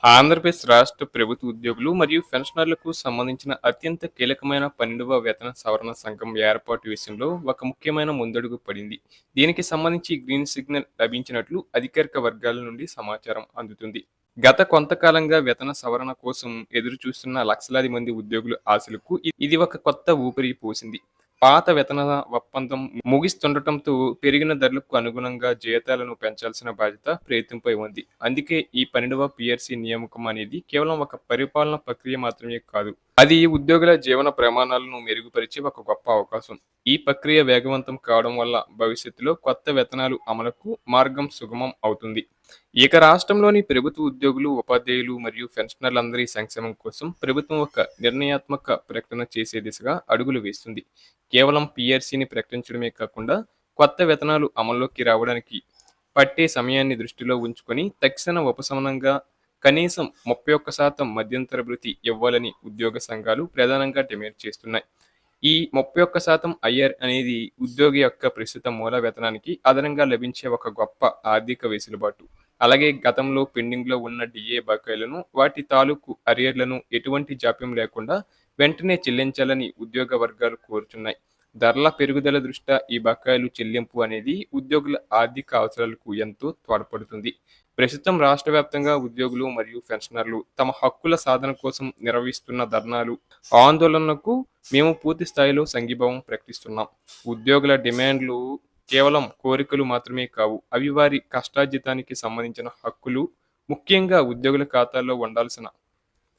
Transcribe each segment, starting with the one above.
ఆంధ్రప్రదేశ్ రాష్ట్ర ప్రభుత్వ ఉద్యోగులు మరియు పెన్షనర్లకు సంబంధించిన అత్యంత కీలకమైన 12వ వేతన సవరణ సంఘం ఏర్పాటు విషయంలో ఒక ముఖ్యమైన ముందడుగు పడింది. దీనికి సంబంధించి గ్రీన్ సిగ్నల్ లభించినట్లు అధికారిక వర్గాల నుండి సమాచారం అందుతుంది. గత కొంతకాలంగా వేతన సవరణ కోసం ఎదురు చూస్తున్న లక్షలాది మంది ఉద్యోగుల ఆశలకు ఇది ఒక కొత్త ఊపిరి పోసింది. పాత వేతన ఒప్పందం ముగిస్తుండటంతో పెరిగిన ధరలకు అనుగుణంగా జీతాలను పెంచాల్సిన బాధ్యత ప్రభుత్వంపై ఉంది. అందుకే ఈ 12వ పిఆర్సీ నియామకం అనేది కేవలం ఒక పరిపాలన ప్రక్రియ మాత్రమే కాదు. అది ఉద్యోగుల జీవన ప్రమాణాలను మెరుగుపరిచే ఒక గొప్ప అవకాశం. ఈ ప్రక్రియ వేగవంతం కావడం వల్ల భవిష్యత్తులో కొత్త వేతనాలు అమలుకు మార్గం సుగమం అవుతుంది. ఇక రాష్ట్రంలోని ప్రభుత్వ ఉద్యోగులు, ఉపాధ్యాయులు మరియు పెన్షనర్లందరి సంక్షేమం కోసం ప్రభుత్వం ఒక నిర్ణయాత్మక ప్రకటన చేసే దిశగా అడుగులు వేస్తుంది. కేవలం పిఆర్సీని ప్రకటించడమే కాకుండా కొత్త వేతనాలు అమల్లోకి రావడానికి పట్టే సమయాన్ని దృష్టిలో ఉంచుకొని తక్షణ ఉపశమనంగా కనీసం 31% మధ్యంతర భృతి ఇవ్వాలని ఉద్యోగ సంఘాలు ప్రధానంగా డిమాండ్ చేస్తున్నాయి. ఈ 31% ఐఆర్ అనేది ఉద్యోగి యొక్క ప్రస్తుత మూల వేతనానికి అదనంగా లభించే ఒక గొప్ప ఆర్థిక వెసులుబాటు. అలాగే గతంలో పెండింగ్లో ఉన్న డిఏ బకాయిలను, వాటి తాలూకు అరియర్లను ఎటువంటి జాప్యం లేకుండా వెంటనే చెల్లించాలని ఉద్యోగ వర్గాలు కోరుచున్నాయి. ధరల పెరుగుదల దృష్ట్యా ఈ బకాయిలు చెల్లింపు అనేది ఉద్యోగుల ఆర్థిక అవసరాలకు ఎంతో తోడ్పడుతుంది. ప్రస్తుతం రాష్ట్ర వ్యాప్తంగా ఉద్యోగులు మరియు పెన్షనర్లు తమ హక్కుల సాధన కోసం నిర్వహిస్తున్న ధర్నాలు, ఆందోళనలకు మేము పూర్తి స్థాయిలో సంఘీభావం ప్రకటిస్తున్నాం. ఉద్యోగుల డిమాండ్లు కేవలం కోరికలు మాత్రమే కావు, అవి వారి కష్టార్జితానికి సంబంధించిన హక్కులు. ముఖ్యంగా ఉద్యోగుల ఖాతాల్లో ఉండాల్సిన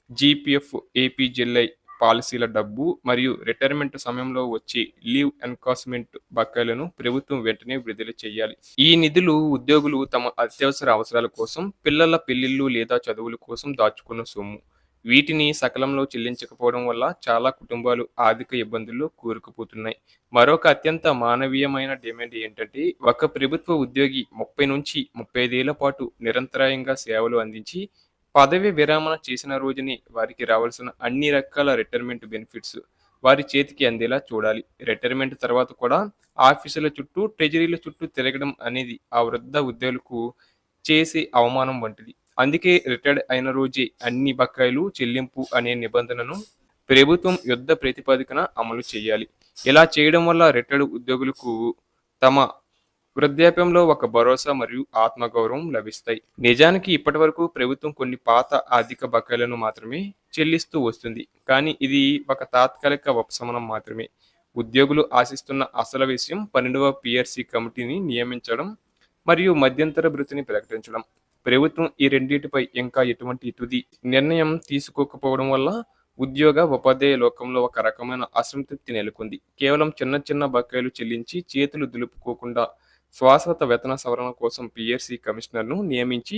జీపీఎఫ్, ఏపీజెల్ఐ పాలసీల డబ్బు మరియు రిటైర్మెంట్ సమయంలో వచ్చే లీవ్ ఎన్కాష్మెంట్ బకాయిలను ప్రభుత్వం వెంటనే విడుదల చేయాలి. ఈ నిధులు ఉద్యోగులు తమ అత్యవసర అవసరాల కోసం, పిల్లల పెళ్లిళ్లు లేదా చదువుల కోసం దాచుకున్న సొమ్ము. వీటిని సకాలంలో చెల్లించకపోవడం వల్ల చాలా కుటుంబాలు ఆర్థిక ఇబ్బందుల్లో కూరుకుపోతున్నాయి. మరొక అత్యంత మానవీయమైన డిమాండ్ ఏంటంటే, ఒక ప్రభుత్వ ఉద్యోగి 30 నుంచి 35 ఏళ్ల పాటు నిరంతరాయంగా సేవలు అందించి పదవి విరమణ చేసిన రోజుని వారికి రావాల్సిన అన్ని రకాల రిటైర్మెంట్ బెనిఫిట్స్ వారి చేతికి అందేలా చూడాలి. రిటైర్మెంట్ తర్వాత కూడా ఆఫీసుల చుట్టూ, ట్రెజరీల చుట్టూ తిరగడం అనేది ఆ వృద్ధ ఉద్యోగులకు చేసే అవమానం వంటిది. అందుకే రిటైర్డ్ అయిన రోజే అన్ని బకాయిలు చెల్లింపు అనే నిబంధనను ప్రభుత్వం యుద్ధ ప్రాతిపదికన అమలు చేయాలి. ఇలా చేయడం వల్ల రిటైర్డ్ ఉద్యోగులకు తమ వృద్ధాప్యంలో ఒక భరోసా మరియు ఆత్మగౌరవం లభిస్తాయి. నిజానికి ఇప్పటివరకు ప్రభుత్వం కొన్ని పాత ఆర్థిక బకాయిలను మాత్రమే చెల్లిస్తూ వస్తుంది. కానీ ఇది ఒక తాత్కాలిక ఉపశమనం మాత్రమే. ఉద్యోగులు ఆశిస్తున్న అసలు విషయం 12వ పిఆర్సీ కమిటీని నియమించడం మరియు మధ్యంతర భృతిని ప్రకటించడం. ప్రభుత్వం ఈ రెండింటిపై ఇంకా ఎటువంటి తుది నిర్ణయం తీసుకోకపోవడం వల్ల ఉద్యోగ, ఉపాధ్యాయ లోకంలో ఒక రకమైన అసంతృప్తి నెలకొంది. కేవలం చిన్న చిన్న బకాయిలు చెల్లించి చేతులు దులుపుకోకుండా శాశ్వత వేతన సవరణ కోసం పిఆర్సీ కమిషనర్ను నియమించి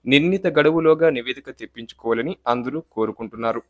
నిర్ణీత గడువులోగా నివేదిక తెప్పించుకోవాలని అందరూ కోరుకుంటున్నారు.